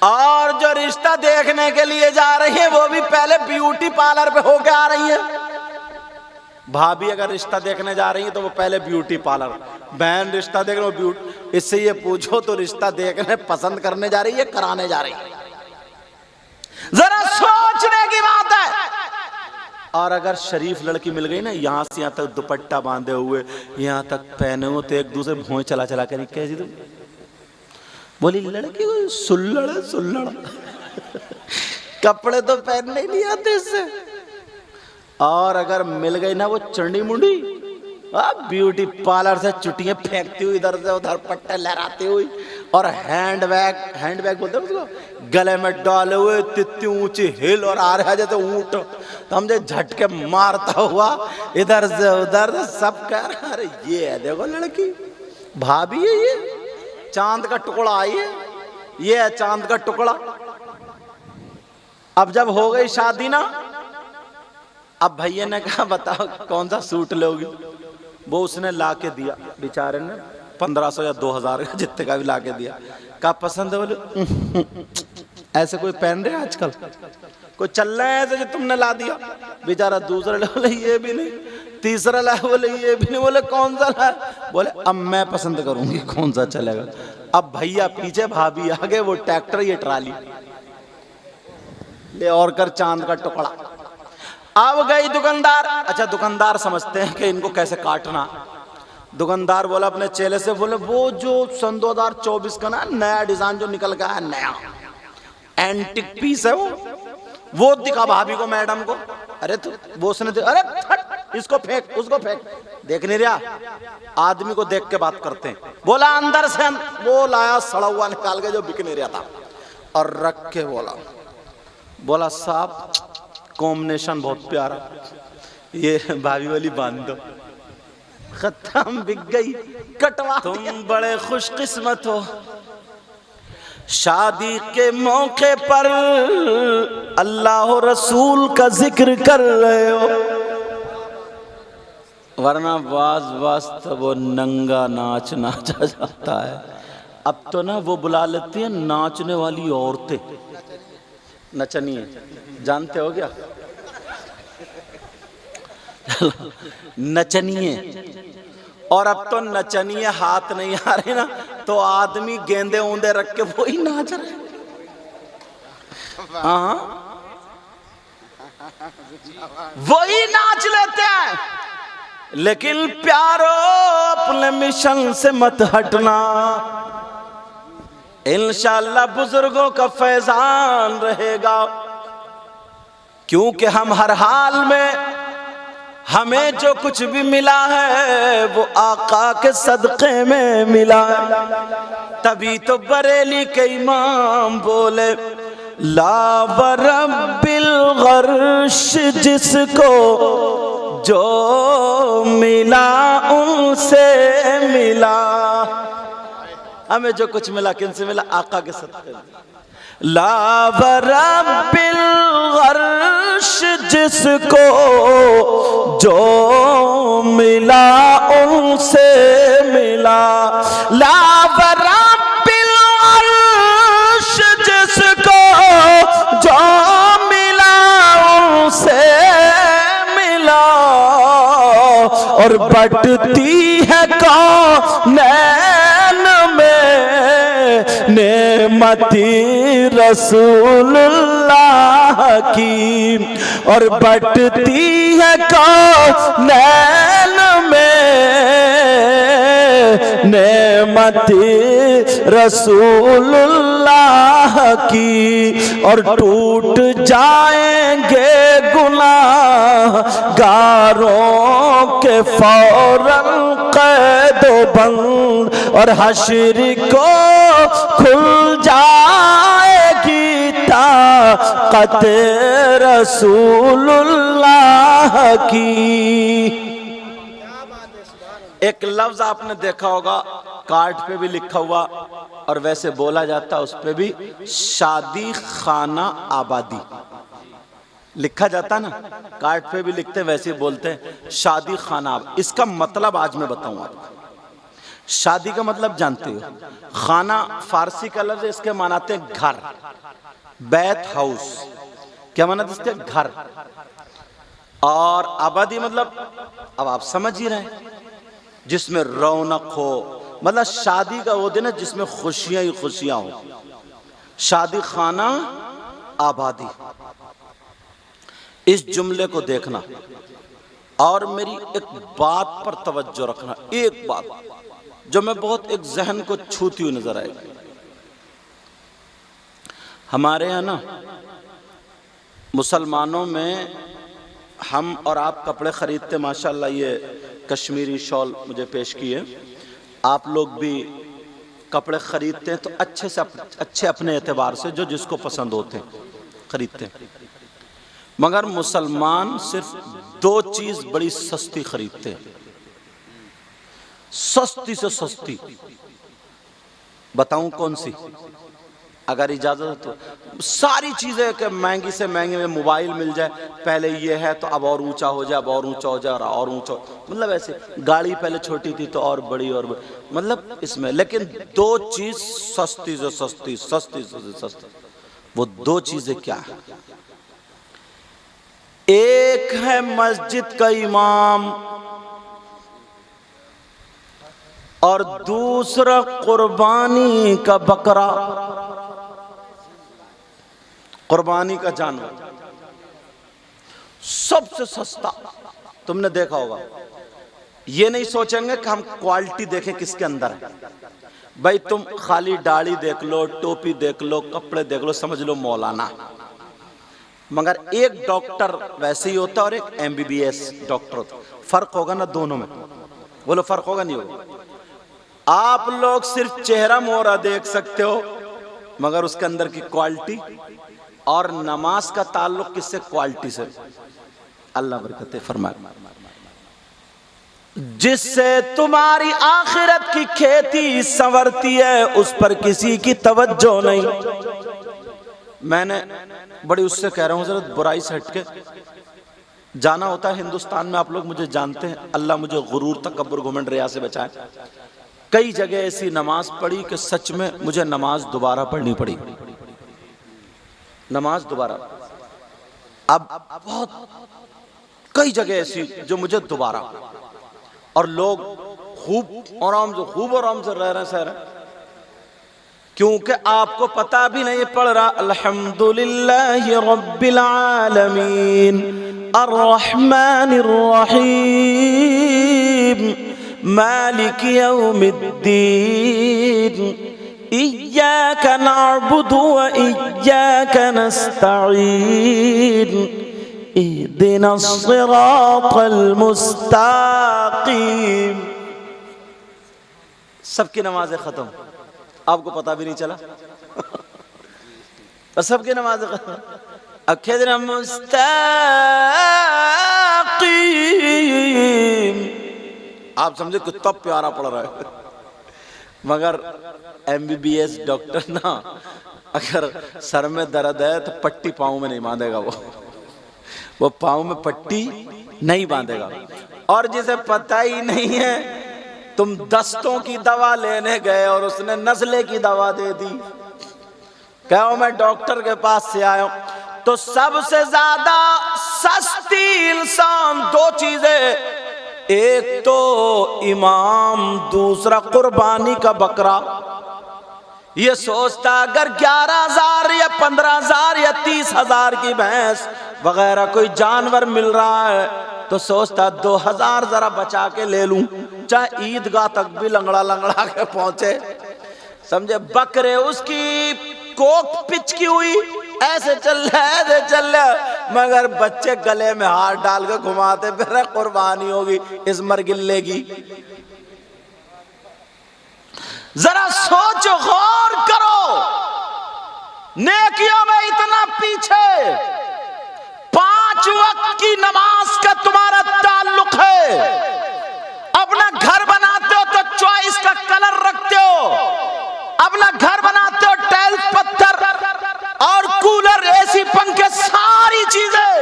और जो रिश्ता देखने के लिए जा रही है वो भी पहले ब्यूटी पार्लर पे होके आ रही है। भाभी अगर रिश्ता देखने जा रही है तो वो पहले ब्यूटी पार्लर, बहन रिश्ता देखने वो ब्यूटी। इससे ये पूछो तो रिश्ता देखने पसंद करने जा रही है, कराने जा रही है? जरा सोचने की बात है। और अगर शरीफ लड़की मिल गई ना, यहां से यहां तक दुपट्टा बांधे हुए, यहां तक पहने हुए, तो एक दूसरे भों चला चला कर कैसी तुम बोली लड़की को सुल्लड़ सुल्लड़ कपड़े तो पहनने ही नहीं आते इससे। और अगर मिल गई ना वो चंडी मुंडी, ब्यूटी पार्लर से चुटियां फेंकती हुई, इधर से उधर पट्टे लहराती हुई, और हैंडबैग बोलते हैं उसको, गले में डाले हुए, इतनी ऊंची हिल और आ रहा है जैसे ऊंट, समझे, झटके मारता हुआ इधर से उधर, सब कह रहा अरे ये है देखो लड़की, भाभी है ये, चांद का टुकड़ा आई है, ये है चांद का टुकड़ा। अब जब हो गई शादी ना, अब भैया ने कहा बताओ कौन सा सूट लोगी? वो उसने ला के दिया, बेचारे ने 1500 या 2000 का, जितने का भी ला के दिया। कहा पसंद है? बोले ऐसे कोई पहन रहे आजकल, कोई चल रहे हैं ऐसे जो तुमने ला दिया? बेचारा दूसरा ला, बोले ये भी नहीं, तीसरा ला, बोले ये भी नहीं, बोले कौन सा ला? बोले अब मैं पसंद करूंगी कौन सा चलेगा। अब भैया पीछे, भाभी आगे, वो ट्रैक्टर ये ट्राली ले और कर चांद का टुकड़ा। अब गई दुकानदार। अच्छा दुकानदार समझते हैं कि इनको कैसे काटना। दुकानदार बोला अपने चेले से, बोले वो जो सन 2024 का ना नया डिजाइन जो निकल गया है, नया एंटिक पीस है वो दिखा भाभी को, मैडम को। अरे तो वो उसने अरे फट, इसको फेंक उसको फेंक, देख नहीं रहा, आदमी को देख के बात करते हैं। बोला अंदर से वो लाया सड़ा हुआ निकाल के जो बिक नहीं रहा था, और रख के बोला साहब कॉम्बिनेशन बहुत प्यारा, ये भाभी वाली बांध दो। खत्म, बिक गई, कटवा। तुम बड़े खुशकिस्मत हो, शादी के मौके पर अल्लाह और रसूल का जिक्र कर रहे हो, वरना बाज तो वो नंगा नाच नाचा जाता है। अब तो ना वो बुला लेती हैं नाचने वाली औरतें, नचनिए, जानते हो क्या? नचनिए। और अब तो नचनिए हाथ नहीं आ रहे ना, तो आदमी गेंदे ऊंदे रख के वही नाच रहे। हाँ वही नाच लेते हैं। लेकिन प्यारो अपने मिशन से मत हटना, इंशाअल्लाह बुजुर्गों का फैजान रहेगा, क्योंकि हम हर हाल में, हमें जो कुछ भी मिला है वो आका के सदक़े में मिला है। तभी तो बरेली के इमाम बोले ला वरब्बिल गर्श, जिसको जो मिला उनसे मिला। हमें जो कुछ मिला किनसे मिला? आका के सदक़े में। ला वरब्बिल गर्श, जिसको जो मिला उनसे मिला। ला वरब्बिल गर्श, जिसको जो मिला उनसे मिला। और बटती है कौनैन में नेमती रसूलुल्लाह की, और बटती है कौनैन में नेमती रसूलुल्लाह की। और टूट जाएंगे गुनाहगारों के फौरन कैदो बंद, और हश्र को खुल जाएगी ताक़त रसूलुल्लाह की। एक लफ्ज आपने देखा होगा कार्ड पे भी लिखा हुआ, और वैसे बोला जाता उस पे भी, शादी खाना आबादी लिखा जाता ना, कार्ड पे भी लिखते हैं, वैसे बोलते हैं शादी खाना। इसका मतलब आज मैं बताऊं आपको। शादी का मतलब जानते हो, खाना फारसी का लफ्ज, इसके मानाते हैं घर, बैत हाउस, क्या माना इसके घर। और आबादी मतलब अब आप समझ ही रहे हैं, जिसमें रौनक हो, मतलब शादी का वो दिन है जिसमें खुशियां ही खुशियां हो। शादी खाना आबादी, इस जुमले को देखना और मेरी एक बात पर तवज्जो रखना, एक बात जो मैं बहुत एक जहन को छूती हुई नजर आएगी। हमारे यहाँ ना मुसलमानों में हम और आप कपड़े खरीदते, माशाल्लाह ये कश्मीरी शॉल मुझे पेश की है, आप लोग भी कपड़े खरीदते हैं तो अच्छे अपने एतबार से जो जिसको पसंद होते हैं खरीदते हैं। मगर मुसलमान सिर्फ दो चीज बड़ी सस्ती खरीदते हैं, सस्ती से सस्ती। बताऊं कौन सी? अगर इजाजत हो तो सारी चीजें कि महंगी से महंगी में मोबाइल मिल जाए, पहले ये है तो अब और ऊंचा हो जाए, अब और ऊंचा हो जाए और ऊंचा, मतलब ऐसे गाड़ी पहले छोटी थी तो और बड़ी और बड़ी, मतलब इसमें। लेकिन दो चीज सस्ती से सस्ती, सस्ती से सस्ती, वो दो चीजें क्या है? एक है मस्जिद का इमाम और दूसरा कुर्बानी का बकरा, कुर्बानी का जानवर। सबसे सस्ता तुमने देखा होगा, ये नहीं सोचेंगे कि हम क्वालिटी देखें किसके अंदर है। भाई तुम खाली दाढ़ी देख लो, टोपी देख लो, कपड़े देख लो, समझ लो मौलाना। मगर एक डॉक्टर वैसे ही होता और एक MBBS डॉक्टर होता, फर्क होगा ना दोनों में? बोलो फर्क होगा नहीं होगा? आप लोग सिर्फ चेहरा मोहरा देख सकते हो, मगर उसके अंदर की क्वालिटी। और नमाज का ताल्लुक किससे? क्वालिटी से। अल्लाह बरकत फरमाए। जिससे तुम्हारी आखिरत की खेती संवरती है उस पर किसी की तवज्जो नहीं। मैंने बड़ी उससे कह रहा हूँ, जरा बुराई से हटके जाना होता है हिंदुस्तान में, आप लोग मुझे जानते हैं, अल्लाह मुझे गुरूर तकब्बुर घमंड रिया से बचाए। कई जगह ऐसी नमाज पढ़ी कि सच में मुझे नमाज दोबारा पढ़नी पड़ी, नमाज दोबारा। अब बहुत कई जगह ऐसी जो मुझे दोबारा, और लोग खूब आराम से रह रहे सह रहे, क्योंकि आपको पता भी नहीं पड़ रहा। अल्हम्दुलिल्लाहि रब्बिल आलमीन अर्रहमानिर रहीम मालिक यौमिद्दीन इय्याका नअबुदु व इय्याका नस्तईन इहदिनस सिरातल मुस्तकीम। सबकी नमाजें खत्म, आपको पता भी नहीं चला और सबकी नमाजें खत्म। अखिदना मुस्तकीम, आप समझे कितना प्यारा पड़ रहा है। मगर MBBS डॉक्टर ना, अगर सर में दर्द है तो पट्टी पाँव में नहीं बांधेगा, वो पाँव में पट्टी नहीं बांधेगा। और जिसे पता ही नहीं है, तुम दस्तों की दवा लेने गए और उसने नज़ले की दवा दे दी, कहो मैं डॉक्टर के पास से आया हूं, तो सबसे ज्यादा सस्ती इंसान दो चीजें, एक तो इमाम, दूसरा कुर्बानी का बकरा। ये सोचता अगर 11,000 या 15,000 या 30,000 की भैंस वगैरह कोई जानवर मिल रहा है तो सोचता 2,000 जरा बचा के ले लूं, चाहे ईदगाह तक भी लंगड़ा लंगड़ा के पहुंचे, समझे। बकरे उसकी कोक पिचकी हुई, ऐसे चल रहा, मगर बच्चे गले में हाथ डाल के घुमाते फिर कुर्बानी होगी इस मरगिल्ले की। जरा सोचो, गौर करो, नेकियों में इतना पीछे, 5 वक्त की नमाज का तुम्हारा ताल्लुक है। अपना घर बनाते हो तो चॉइस का कलर रखते हो, अपना घर बनाते हो टाइल्स पत्थर और कूलर AC पंखे सारी चीजें,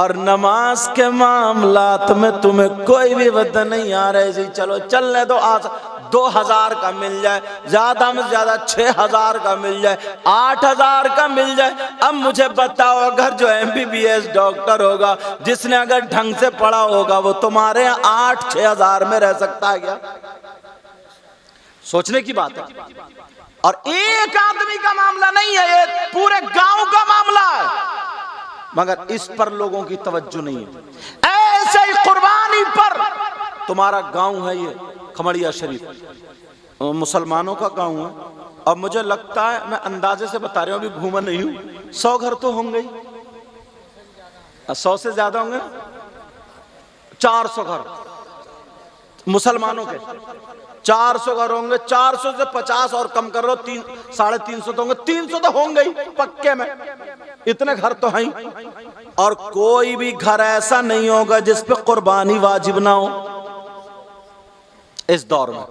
और नमाज के मामलात में तुम्हें कोई भी वद नहीं आ रहा है जी, चलो चलने दो, आज 2000 का मिल जाए, ज्यादा में ज्यादा 6000 का मिल जाए, 8000 का मिल जाए। अब मुझे बताओ, अगर जो MBBS डॉक्टर होगा, जिसने अगर ढंग से पढ़ा होगा, वो तुम्हारे 8-6 हजार में रह सकता है क्या? सोचने की बात है। और एक आदमी का मामला नहीं है, ये पूरे गांव का मामला है, मगर इस पर लोगों की तवज्जो नहीं है। ऐसे ही कुर्बानी पर, तुम्हारा गांव है ये खमड़िया शरीफ, मुसलमानों का गांव है। अब मुझे लगता है, मैं अंदाजे से बता रहा हूं, अभी घूमा नहीं हूं, 100 घर तो होंगे ही, 100 से ज्यादा होंगे, 400 घर मुसलमानों के, 400 घर होंगे, 400 से 50 और कम कर लो, 300-350 तो होंगे, 300 तो होंगे ही पक्के में, इतने घर तो हैं। और कोई भी घर ऐसा नहीं होगा जिस पे कुर्बानी वाजिब ना हो इस दौर में,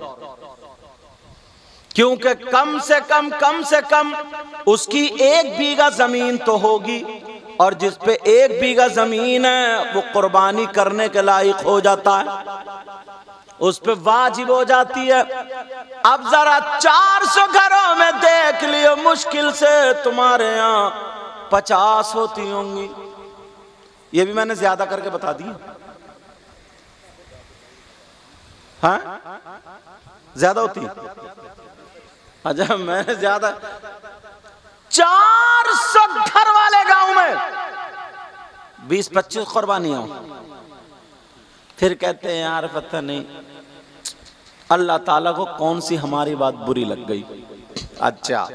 क्योंकि कम से कम उसकी 1 बीघा जमीन तो होगी, और जिस पे 1 बीघा जमीन है वो कुर्बानी करने के लायक हो जाता है, उस पे वाजिब हो जाती है। अब जरा 400 घरों में देख लियो, मुश्किल से तुम्हारे यहाँ 50 होती होंगी। ये भी मैंने ज्यादा करके बता दी, हाँ ज्यादा होती है। अच्छा, मैंने ज्यादा, 400 घर वाले गांव में 20-25 कुर्बानियां, फिर कहते हैं यार पता नहीं अल्लाह ताला को कौन सी हमारी बात बुरी लग गई। अच्छा,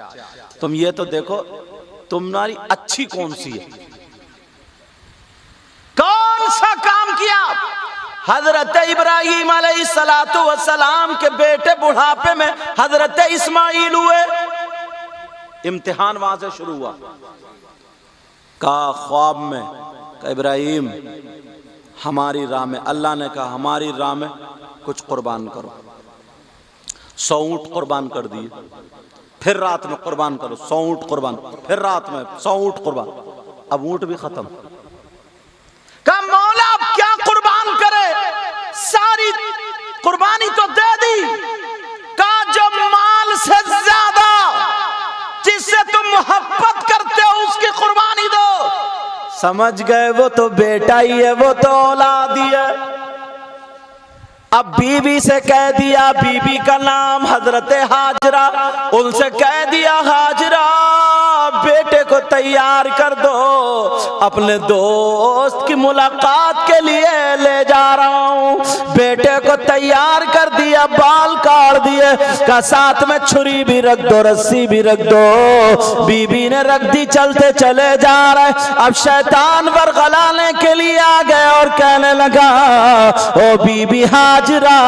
तुम ये तो देखो तुम्हारी अच्छी कौन सी है, कौन सा काम किया। हजरत इब्राहिम अलैहिस्सलातु वस्सलाम के बेटे बुढ़ापे में हजरत इस्माइल हुए, इम्तिहान वहां से शुरू हुआ। कहा ख्वाब में, कहा इब्राहिम हमारी राह में, अल्लाह ने कहा हमारी राह में कुछ कुर्बान करो। 100 ऊंट कुर्बान कर दिए, फिर रात में कुर्बान करो, 100 ऊंट कुर्बान, फिर रात में 100 ऊंट कुर्बान। अब ऊंट भी खत्म। कहा मौला अब क्या कुर्बान करे, सारी कुर्बानी तो दे दी। कहा जो माल से ज्यादा जिससे तुम मोहब्बत करते हो उसकी कुर्बानी दो। समझ गए, वो तो बेटा ही है, वो तो औलाद ही है। अब बीवी से कह दिया, बीवी का नाम हजरत हाजरा, उनसे कह दिया हाजरा बेटे को तैयार कर दो, अपने दोस्त की मुलाकात के लिए ले जा रहा हूं। बेटे को तैयार कर दिया, बाल काट दिए, का साथ में छुरी भी रख दो, रस्सी भी रख दो। बीबी ने रख दी, चलते चले जा रहे। अब शैतान बरगलाने के लिए आ गए और कहने लगा, ओ बीबी हाजरा,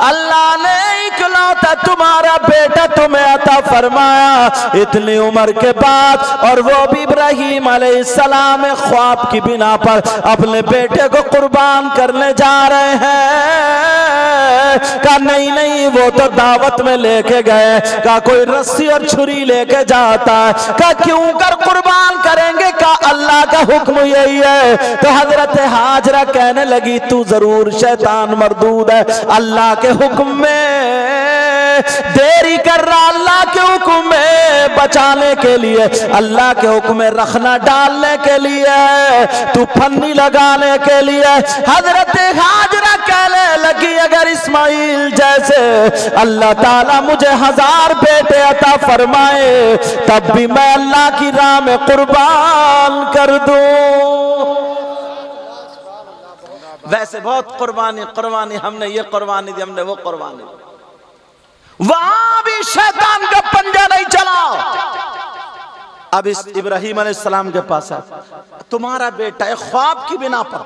अल्लाह ने इकलौता तुम्हारा बेटा तुम्हें अता फरमाया इतनी उम्र के बाद, और वो भी इब्राहिम अलैहिस्सलाम ख्वाब की बिना पर अपने बेटे को कुर्बान करने जा रहे हैं। कहा नहीं नहीं, वो तो दावत में लेके गए। कहा कोई रस्सी और छुरी लेके जाता है। कहा क्यों कर कुर्बान करेंगे? कहा अल्लाह का हुक्म यही है। तो हजरत हाजरा कहने लगी तू जरूर शैतान मरदूद है, अल्लाह के हुक्म में देरी कर रहा, अल्लाह के हुक्म में बचाने के लिए, अल्लाह के हुक्म में रखना डालने के लिए, तू फन्नी लगाने के लिए। हजरत हाजरा कहने लगी अगर इस्माइल जैसे अल्लाह ताला मुझे 1000 बेटे अता फरमाए तब भी मैं अल्लाह की राह में कुर्बान कर दूं। वैसे बहुत कुर्बानी हमने ये कुर्बानी दी, हमने वो कुर्बानी दी। वहां भी शैतान का पंजा नहीं चला। अब इस इब्राहिम अलैहिस्सलाम के पास है, तुम्हारा बेटा है, ख्वाब की बिना पर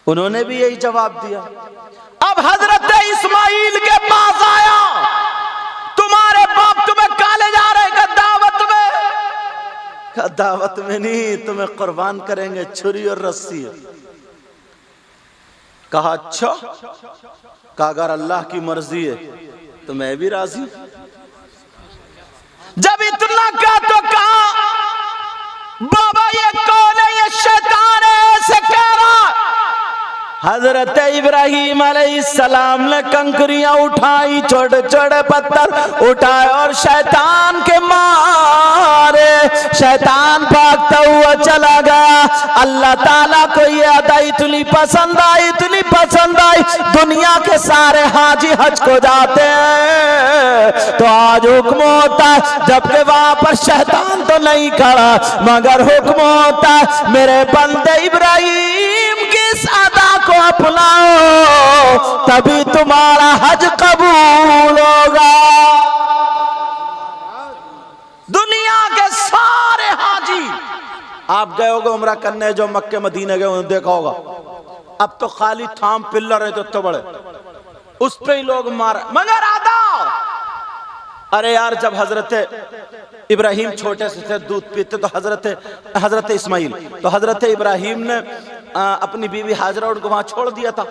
उन्होंने भी यही जवाब दिया। अब हजरत इस्माइल के पास आया, तुम्हारे बाप तुम्हें काले जा रहे हैं दावत में। दावत में नहीं, तुम्हें कुर्बान करेंगे, छुरी और रस्सी। कहा अच्छा, कहा अगर अल्लाह की मर्जी है तो मैं भी राजी। जब इतना कहा तो कहा बाबा ये कौन है? ये हजरत इब्राहीम अलैहिस्सलाम ने कंकरियां उठाई, छोटे छोटे पत्थर उठाए और शैतान के मारे शैतान भागता हुआ चला गया। अल्लाह ताला को ये अदा इतनी पसंद आई, इतनी पसंद आई, दुनिया के सारे हाजी हज को जाते हैं तो आज हुक्म होता है, जबकि वहां पर शैतान तो नहीं खड़ा, मगर हुक्म होता है मेरे बंदे इब्राहीम की इस अदा को अपनाओ, तभी तुम्हारा हज कबूल होगा। दुनिया के सारे हाजी, आप गए होगे उम्रा करने, जो मक्के मदीने गए उन्हें देखा होगा, अब तो खाली थाम पिल्लर है तो बड़े, उस पे ही लोग मार, मगर अदा। अरे यार, जब हजरत इब्राहीम छोटे से थे, दूध पीते, तो हजरत इस्माइल, तो हजरत इब्राहीम ने अपनी बीवी हाजरा उनको वहां छोड़ दिया था।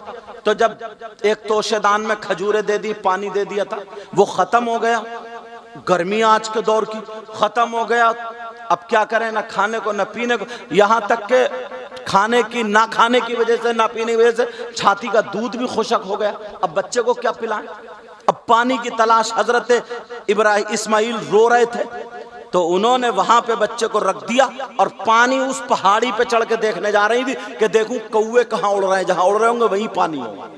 तो जब एक तोशेदान में खजूरें दे दी, पानी दे दिया था, वो खत्म हो गया। गर्मी आज के दौर की खत्म हो गया, अब क्या करें, ना खाने को ना पीने को, यहां तक के खाने की ना खाने की वजह से, ना पीने की वजह से छाती का दूध भी खुशक हो गया। अब बच्चे को क्या पिलाएं, अब पानी की तलाश। हजरत इस्माइल रो रहे थे तो उन्होंने वहां पे बच्चे को रख दिया और पानी उस पहाड़ी पे चढ़ के देखने जा रही थी कि देखूं कौवे कहां उड़ रहे हैं, जहां उड़ रहे होंगे वहीं पानी होगा।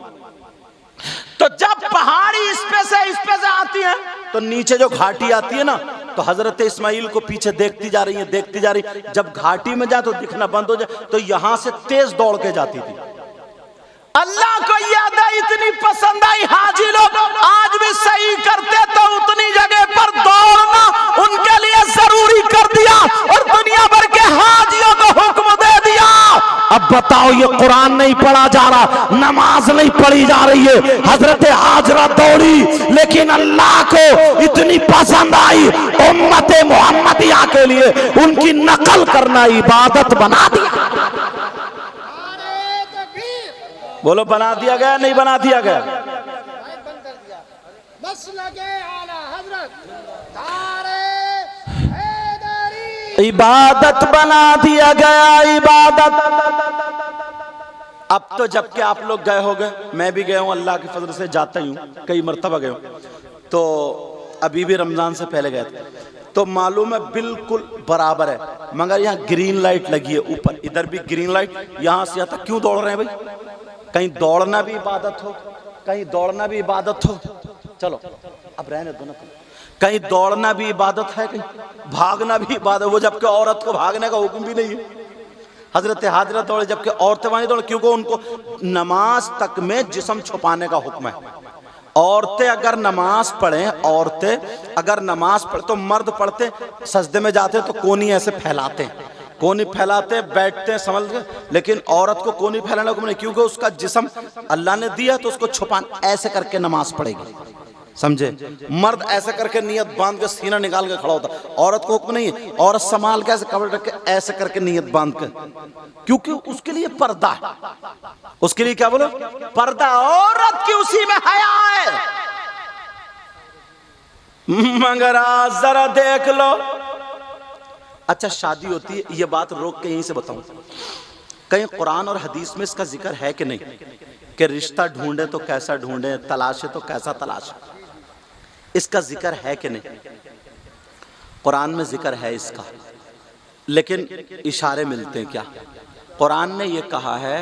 तो जब पहाड़ी इस पे से आती है तो नीचे जो घाटी आती है ना, तो हजरत इस्माइल को पीछे देखती जा रही है, देखती जा रही। जब घाटी में जाए तो दिखना बंद हो जाए, तो यहां से तेज दौड़ के जाती थी। अल्लाह को ये अदा इतनी पसंद आई, हाजी लोग आज भी सही करते तो उतनी जगह पर दौड़ना उनके लिए जरूरी कर दिया और दुनिया भर के हाजियों को हुक्म दे दिया। अब बताओ, ये कुरान नहीं पढ़ा जा रहा, नमाज नहीं पढ़ी जा रही है, हजरत हाजरा दौड़ी, लेकिन अल्लाह को इतनी पसंद आई, उम्मत मोहम्मदिया के लिए उनकी नकल करना इबादत बना दिया। बोलो, बना दिया गया नहीं बना दिया गया? बस लगे आला हजरत इबादत बना दिया गया, इबादत। अब तो जबकि आप लोग गए हो गए, मैं भी गया हूं, अल्लाह के फजल से जाता ही हूं, कई मरतबा गए हूं, तो अभी भी रमजान से पहले गए थे, तो मालूम है बिल्कुल बराबर है। मगर यहाँ ग्रीन लाइट लगी है ऊपर, इधर भी ग्रीन लाइट, यहां से यहाँ तक क्यों दौड़ रहे हैं भाई? कहीं दौड़ना भी इबादत हो, कहीं दौड़ना भी इबादत हो। चलो अब रहने दो ना, कहीं दौड़ना भी इबादत है, कहीं भागना भी इबादत। वो जबकि औरत को भागने का हुक्म भी नहीं है। हजरत हाजरा दौड़े जबकि औरतें वहीं दौड़े, क्योंकि उनको नमाज तक में जिस्म छुपाने का हुक्म है। औरतें अगर नमाज पढ़ें, औरतें अगर नमाज पढ़े तो मर्द पढ़ते सजदे में जाते तो कोनी ऐसे फैलाते, कोनी फैलाते बैठते, समझ गए। लेकिन औरत को कोनी फैलाने को नहीं, क्योंकि उसका जिस्म अल्लाह ने दिया तो उसको छुपाना, ऐसे करके नमाज पढ़ेगी, समझे। मर्द ऐसे करके नियत बांध के सीना निकाल के खड़ा होता, औरत को हुक्म नहीं है। औरत संभाल के ऐसे कपड़े रख के ऐसे करके नियत बांध के, क्योंकि उसके लिए पर्दा है, उसके लिए क्या बोलो, पर्दा। औरत की उसी में हया है। मगर आज जरा देख लो, अच्छा शादी होती है, ये बात रोक के यहीं से बताऊं, कहीं कुरान और हदीस में इसका जिक्र है कि नहीं, कि रिश्ता ढूंढे तो कैसा ढूंढे, तलाशे तो कैसा तलाशे, इसका जिक्र है कि नहीं? कुरान में जिक्र है इसका, लेकिन इशारे मिलते हैं क्या? कुरान ने ये कहा है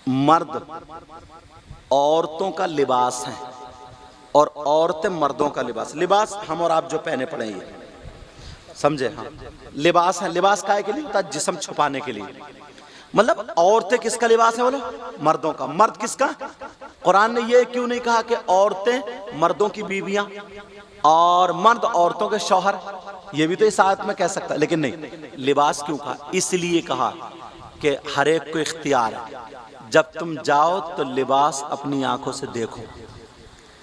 मर्द औरतों का लिबास है और औरतें मर्दों का लिबास। लिबास हम और आप जो पहने पड़े हैं, समझे? हाँ, लिबास है। लिबास काहे के लिए होता है? जिस्म छुपाने के लिए। मतलब औरतें किसका लिबास है? बोलो, मर्दों का। मर्द किसका? कुरान ने ये क्यों नहीं कहा कि औरतें मर्दों की बीवियां और मर्द औरतों के शौहर? ये भी तो इस आयत में कह सकता है, लेकिन नहीं। लिबास क्यों कहा? इसलिए कहा कि हर एक को इख्तियार है, जब तुम जाओ तो लिबास अपनी आंखों से देखो।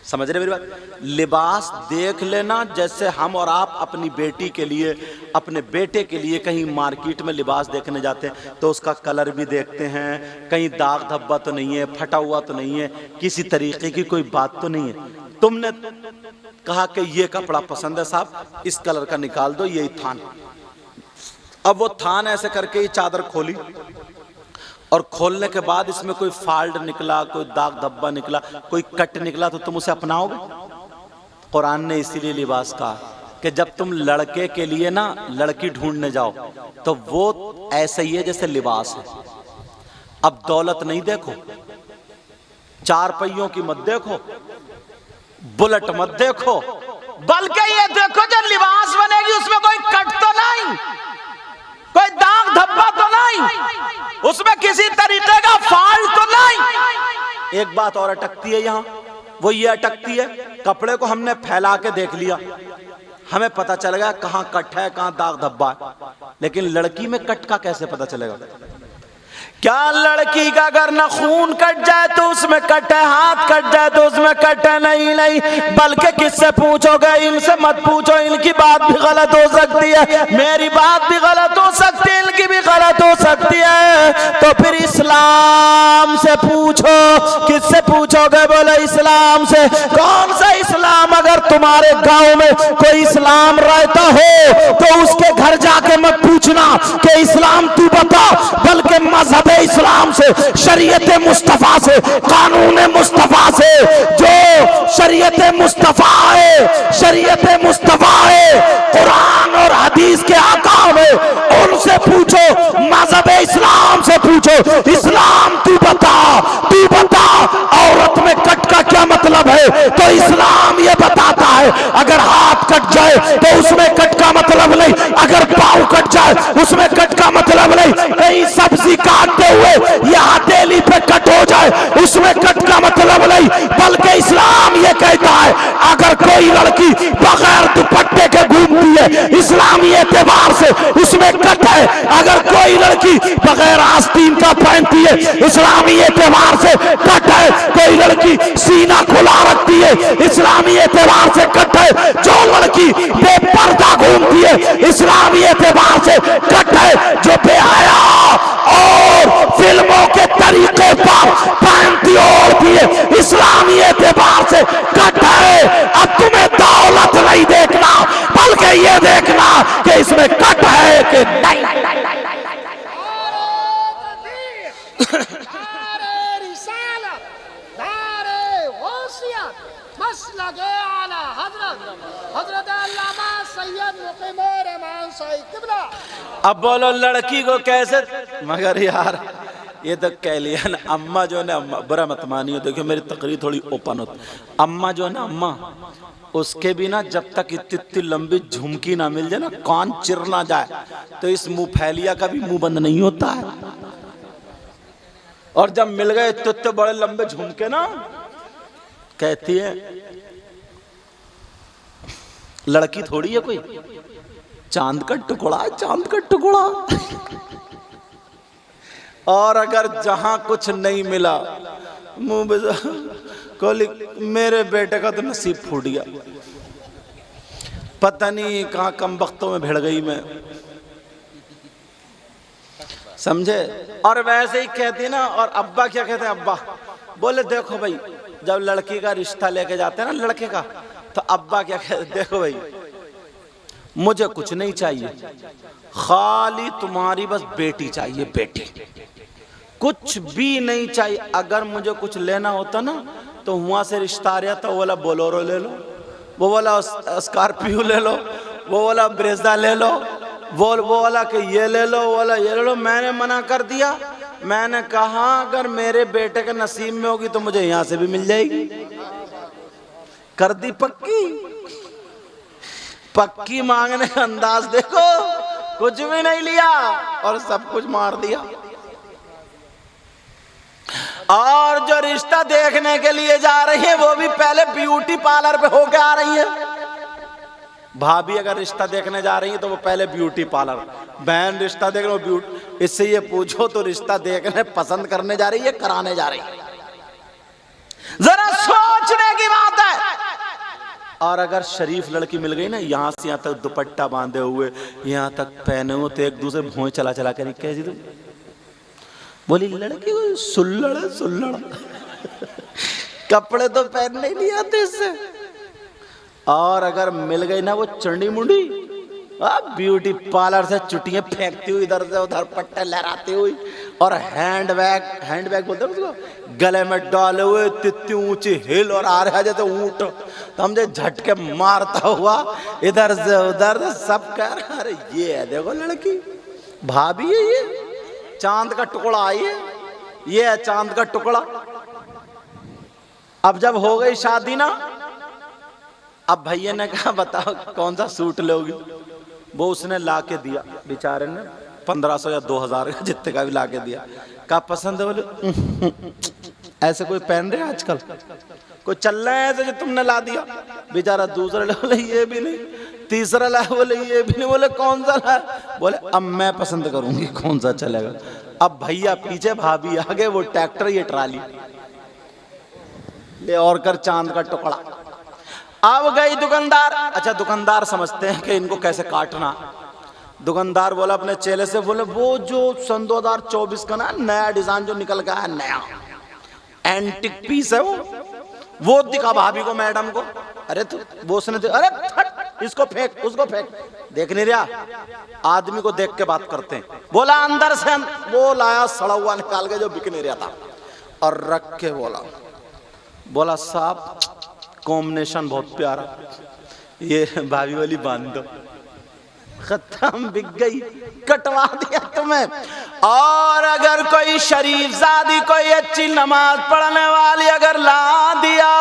समझ रहे मेरी बात? लिबास देख लेना, जैसे हम और आप अपनी बेटी के लिए, अपने बेटे के लिए कहीं मार्केट में लिबास देखने जाते हैं तो उसका कलर भी देखते हैं, कहीं दाग धब्बा तो नहीं है, फटा हुआ तो नहीं है, किसी तरीके की कोई बात तो नहीं है। तुमने कहा कि ये कपड़ा पसंद है साहब, इस कलर का निकाल दो, यही थान। अब वो थान ऐसे करके ये चादर खोली, और खोलने के बाद इसमें कोई फाल्ट निकला, कोई दाग धब्बा निकला, कोई कट निकला, तो तुम उसे अपनाओगे? कुरान ने इसीलिए लिबास कहा कि जब तुम लड़के के लिए ना लड़की ढूंढने जाओ तो वो ऐसा ही है जैसे लिबास है। अब दौलत नहीं देखो, चार पहियों की मत देखो, बुलेट मत देखो, बल्कि ये देखो जो लिबास बनेगी उसमें कोई कट तो नहीं, कोई दाग धब्बा तो नहीं, उसमें किसी तरीके का फाल्ट तो नहीं। एक बात और अटकती है यहां, वो ये अटकती है, कपड़े को हमने फैला के देख लिया, हमें पता चल गया कहां कट है कहां दाग धब्बा है, लेकिन लड़की में कट का कैसे पता चलेगा? क्या लड़की का अगर न खून कट जाए तो उसमें कट है, हाथ कट जाए तो उसमें कट है? नहीं नहीं, बल्कि किससे पूछोगे? इनसे मत पूछो, इनकी बात भी गलत हो सकती है, मेरी बात भी गलत हो सकती है, इनकी भी गलत हो सकती है। तो फिर इस्लाम से पूछो। किससे पूछोगे? बोले इस्लाम से। कौन सा इस्लाम? अगर तुम्हारे गांव में कोई इस्लाम रहता हो तो उसके घर जाके मत पूछना कि इस्लाम तू बता, बल्कि मजहब इस्लाम से, शरीयत मुस्तफा से, कानून मुस्तफा से, जो शरीयत मुस्तफा है, शरीयत मुस्तफा है, कुरान और हदीस के आकाम है, उनसे पूछो, मजहब इस्लाम से पूछो। इस्लाम तू बता, तू बता औरत में कट का क्या मतलब है? तो इस्लाम ये बताता है अगर हाथ कट जाए तो उसमें कट का मतलब नहीं, अगर पाँव कट जाए उसमें कट का मतलब नहीं, कहीं सब्जी काटते हुए या हथेली पे कट हो जाए उसमें कट का मतलब नहीं, बल्कि इस्लाम ये कहता है अगर कोई लड़की बगैर दुपट्टे के घूमती है इस्लामी एतबार से उसमें कट है, अगर कोई लड़की बगैर आस्तीन का पहनती है इस्लामी एतबार से कट है, कोई लड़की सीना खुला रखती है इस्लामी एतबार से कट है, जो लड़की बेपर्दा घूमती है इस्लामी एतबार से कट है, जो बेहया और फिल्मों के तरीके पर पहनती ओढ़ती है इस्लामी एतबार से कट है। अब तुम्हें दौलत नहीं देखना, बल्कि ये देखना कि इसमें कट है कि नहीं। अब बोलो लड़की को कैसे? मगर यार ये तो कह लिया ना, अम्मा जो है ना, अम्मा बुरा मत मानियो, देखियो मेरी तकरीर थोड़ी ओपन होती, अम्मा जो है ना, अम्मा उसके भी ना जब तक इतनी लंबी झुमकी ना मिल जाए ना, कान चिर ना जाए, तो इस मुंह फैलिया का भी मुंह बंद नहीं होता है। और जब मिल गए इतने बड़े लंबे झुमके ना, कहती है लड़की थोड़ी है कोई, चांद का टुकड़ा है, चांद का टुकड़ा। और अगर जहां कुछ नहीं मिला मुंह कोली, मेरे बेटे का तो नसीब फूट गया, पता नहीं कहां कम वक्तों में भिड़ गई मैं, समझे? और वैसे ही कहती ना, और अब्बा क्या कहते हैं? अब्बा बोले देखो भाई, जब लड़की का रिश्ता लेके जाते हैं ना लड़के का, तो अब्बा क्या कहते हैं? देखो भाई मुझे कुछ नहीं चाहिए, खाली तुम्हारी बस बेटी चाहिए, बेटी, कुछ भी नहीं चाहिए। अगर मुझे कुछ लेना होता ना तो वहां से रिश्ता आ रहा था, वो वाला बोलोरो ले लो, वो वाला स्कॉर्पियो ले लो, वो वाला ब्रेजा ले लो, वो वाला कि ये ले लो, वो वाला ये ले लो। मैंने मना कर दिया, मैंने कहा अगर मेरे बेटे के नसीब में होगी तो मुझे यहां से भी मिल जाएगी। कर दी पक्की, पक्की मांगने का अंदाज देखो, कुछ भी नहीं लिया और सब कुछ मार दिया। और जो रिश्ता देखने के लिए जा रही है वो भी पहले ब्यूटी पार्लर पे होके आ रही है। भाभी अगर रिश्ता देखने जा रही है तो वो पहले ब्यूटी पार्लर, बहन रिश्ता देखने वो ब्यूटी। इससे ये पूछो तो रिश्ता देखने पसंद करने जा रही है, कराने जा रही है? जरा सोचने की बात है। और अगर शरीफ लड़की मिल गई ना, यहाँ से यहाँ तक दुपट्टा बांधे हुए, यहाँ तक पहने हुए, तो एक दूसरे भोंय चला चला कर कैसी तुम बोली लड़की को सुल्लड़ सुल्लड़ कपड़े तो पहनने नहीं आते इससे। और अगर मिल गई ना वो चंडी मुंडी, ब्यूटी पार्लर से चुटियां फेंकती हुई इधर से उधर पट्टे लहराती हुई और हैंडबैग बोलते हैं उसको, गले में डाले हुए इतनी ऊंची हिल और आ रहा है जैसे ऊंट, समझे, झटके मारता हुआ इधर से उधर सब कह रहा, अरे ये है देखो लड़की, भाभी है ये, चांद का टुकड़ा आई है, ये है चांद का टुकड़ा। अब जब हो गई शादी ना, अब भैया ने कहा बताओ कौन सा सूट लोगी, वो उसने ला के दिया, बेचारे ने 1500 या 2000 का जितने का भी ला के दिया। कहा पसंद है? बोले ऐसे कोई पहन रहे आजकल, कोई चल रहा है ऐसे जो तुमने ला दिया। बेचारा दूसरा ला, बोले ये भी नहीं, तीसरा ला, बोले ये भी नहीं, बोले कौन सा ला, बोले अब मैं पसंद करूंगी कौन सा चलेगा। अब भैया पीछे, भाभी आगे, वो ट्रैक्टर ये ट्राली ले और कर चांद का टुकड़ा। अब गई दुकानदार, अच्छा दुकानदार समझते हैं कि इनको कैसे काटना। दुकानदार बोला अपने चेले से, बोले वो जो सन 2024 का ना नया डिजाइन जो निकल गया है, नया एंटिक पीस है वो दिखा भाभी को, मैडम को। अरे तो वो उसने अरे फट, इसको फेंक उसको फेंक, देख नहीं रहा, आदमी को देख के बात करते हैं। बोला अंदर से वो लाया सड़ा हुआ निकाल के जो बिक नहीं रहा था और रख के बोला साहब कॉम्बिनेशन बहुत प्यारा, ये भाभी वाली बांध दो। खत्म, बिक गई, कटवा दिया तुम्हें। और अगर कोई शरीफ जादी, कोई अच्छी नमाज पढ़ने वाली अगर ला दिया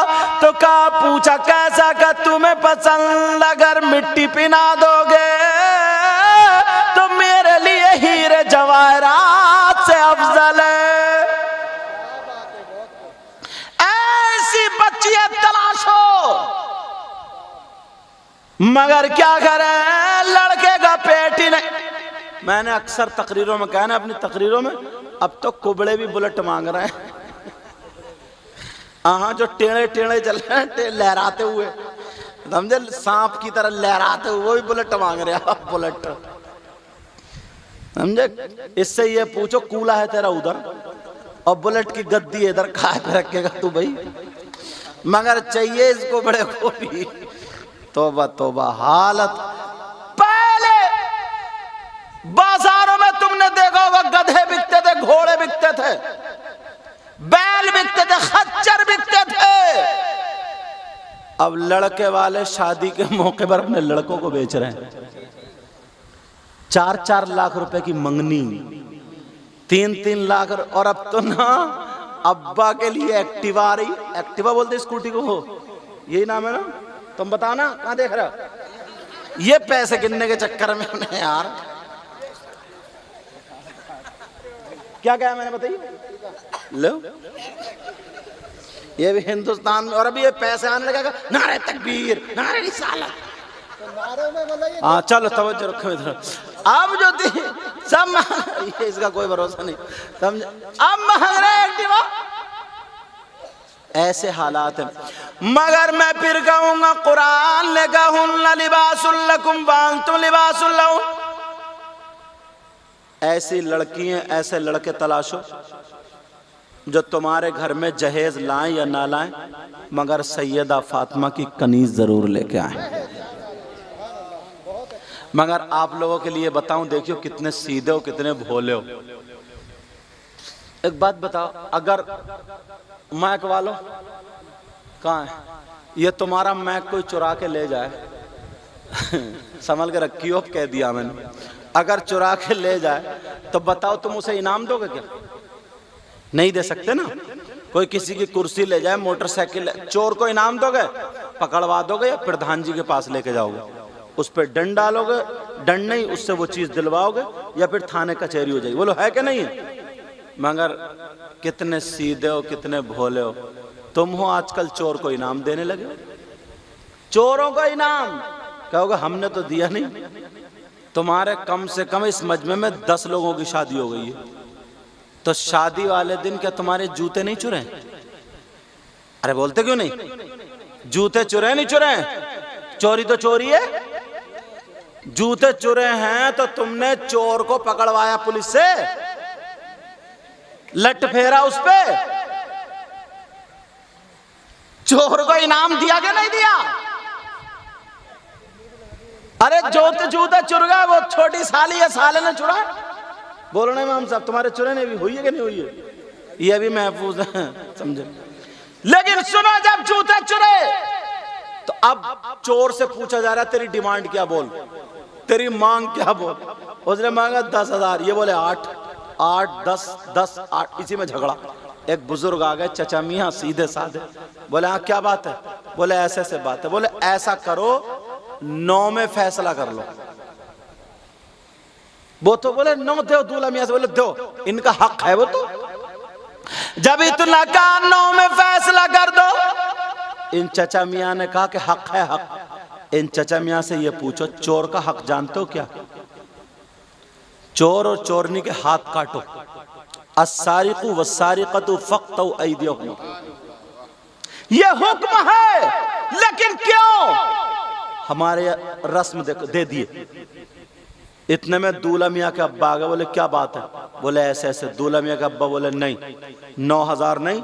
तो कहा पूछा कैसा का तुम्हें पसंद, अगर मिट्टी पिना दोगे तो मेरे लिए हीरे जवाहरात से अफजल है। ऐसी बच्चियां तलाशो, मगर क्या करें, लड़के का पेट ही नहीं। मैंने अक्सर तकरीरों में कहा ना, अपनी तकरीरों में, अब तो कुबड़े भी बुलेट मांग रहे हैं। हाँ, जो टेढ़े टेढ़े चल रहे हैं लहराते हुए, समझे, सांप की तरह लहराते हुए, वो भी बुलेट मांग रहे हैं। बुलेट, समझे, इससे ये पूछो कूला है तेरा उधर और बुलेट की गद्दी इधर, खा के रखेगा तू भाई, मगर चाहिए इसको बड़े को भी। तौबा तौबा हालत। पहले बाजारों में तुमने देखा होगा गधे बिकते थे, घोड़े बिकते थे, बैल बिकते थे, खच्चर बिकते थे। अब लड़के वाले शादी के मौके पर अपने लड़कों को बेच रहे हैं। 4-4 लाख रुपए की मंगनी, 3-3 लाख। और अब तो ना अब्बा के लिए एक्टिवा आ रही, एक्टिवा बोलते स्कूटी को, हो यही नाम है ना, तुम बताओ ना कहाँ देख रहे हो। ये पैसे गिनने के चक्कर में उन्हें यार क्या कहा मैंने, बताइए। लो, ये भी हिंदुस्तान में, और अभी ये पैसे आने लगेगा, नारे तकबीर, नारे रिसालत। हाँ चलो तवज्जो रखो इधर। अब जो थी सब इसका कोई भरोसा नहीं, समझे, अब महंग रहे एक्टिवा। ऐसे हालात हैं। मगर मैं फिर कहूंगा, कुरान ने कहा लिबासुल लकुम व अंतुम लिबासुल लहुम। ऐसी लड़कियां, ऐसे लड़के तलाशो जो तुम्हारे घर में जहेज लाएं या ना लाएं, मगर सैयदा फातिमा की कनीज जरूर लेके आए। मगर आप लोगों के लिए बताऊं, देखियो कितने सीधे हो, कितने भोले हो। एक बात बताओ, अगर मैक वालों कहाँ है, ये तुम्हारा मैक कोई चुरा के ले जाए संभल के रखियो, कह दिया मैंने, अगर चुरा के ले जाए तो बताओ तुम उसे इनाम दोगे क्या? नहीं दे सकते ना। कोई किसी की कुर्सी ले जाए, मोटरसाइकिल, चोर को इनाम दोगे? पकड़वा दोगे या प्रधान जी के पास लेके जाओगे, उस पर दंड डालोगे, दंड नहीं उससे वो चीज दिलवाओगे, या फिर थाने कचहरी हो जाएगी। बोलो है कि नहीं है? मगर कितने सीधे हो, कितने भोले हो तुम हो, आजकल चोर को इनाम देने लगे। चोरों को इनाम कहोगे हमने तो दिया नहीं। तुम्हारे कम से कम इस मजमे में 10 लोगों की शादी हो गई है, तो शादी वाले दिन क्या तुम्हारे जूते नहीं चुरे? अरे बोलते क्यों नहीं? जूते चुरे नहीं चुरे? चोरी तो चोरी है। जूते चुरे हैं तो तुमने चोर को पकड़वाया पुलिस से, लट फेरा उस पे, चोर को इनाम दिया कि नहीं दिया? अरे जो तो जूता चुरगा वो छोटी साली है, साले ने चुरा। बोलो ना इमाम साहब तुम्हारे चुराने भी हुई है कि नहीं हुई है? ये भी महफूज है, समझे। लेकिन सुनो, जब जूते चुरे तो अब चोर से पूछा जा रहा है तेरी डिमांड क्या, बोल तेरी मांग क्या बोल। उसने मांगा 10,000, ये बोले 8, 10, 10, 8, इसी में झगड़ा। एक बुजुर्ग आ गए, चचा मियाँ सीधे साधे, बोले हाँ क्या बात है? बोले ऐसे ऐसे बात है। बोले ऐसा करो 9 में फैसला कर लो। वो तो बोले 9 दो, दूल्हा मियाँ से बोले दो, इनका हक है वो तो। जब इतना कहा 9 में फैसला कर दो, इन चचा मियाँ ने कहा कि हक है हक। इन चचा मियाँ से ये पूछो चोर का हक जानते हो क्या? चोर और चोरनी के हाथ काटो। अस्सारिकु वस्सारिकतु फक्तउ ऐदियहुम, ये हुक्म है। लेकिन क्यों? हमारे रस्म देखो दे दिए। इतने में दूल्हा मियाँ के अब्बा आ गए, बोले क्या बात है? बोले ऐसे ऐसे। दूल्हा मियाँ के अब्बा बोले नहीं, 9,000 नहीं,